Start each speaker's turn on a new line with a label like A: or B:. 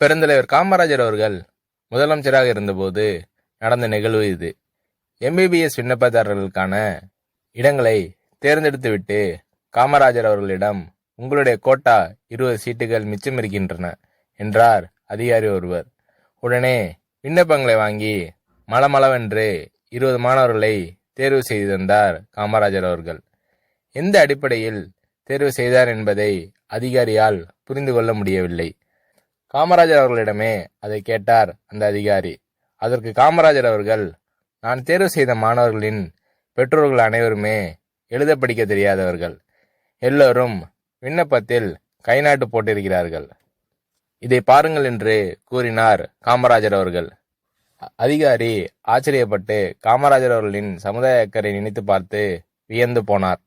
A: பெருந்தலைவர் காமராஜர் அவர்கள் முதலமைச்சராக இருந்தபோது நடந்த நிகழ்வு இது. எம்பிபிஎஸ் விண்ணப்பதாரர்களுக்கான இடங்களை தேர்ந்தெடுத்துவிட்டு காமராஜர் அவர்களிடம், உங்களுடைய கோட்டா 20 சீட்டுகள் மிச்சம் இருக்கின்றன என்றார் அதிகாரி ஒருவர். உடனே விண்ணப்பங்களை வாங்கி மளமளவென்று 20 மாணவர்களை தேர்வு செய்து தந்தார் காமராஜர் அவர்கள். எந்த அடிப்படையில் தேர்வு செய்தார் என்பதை அதிகாரியால் புரிந்து கொள்ள முடியவில்லை. காமராஜர் அவர்களிடமே அதை கேட்டார் அந்த அதிகாரி. அதற்கு காமராஜர் அவர்கள், நான் தேர்வு செய்த மாணவர்களின் பெற்றோர்கள் அனைவருமே எழுத படிக்க தெரியாதவர்கள். எல்லோரும் விண்ணப்பத்தில் கைநாட்டு போட்டிருக்கிறார்கள். இதை பாருங்கள் என்று கூறினார் காமராஜர் அவர்கள். அதிகாரி ஆச்சரியப்பட்டு காமராஜர் அவர்களின் சமுதாய அக்கறை நினைத்து பார்த்து வியந்து போனார்.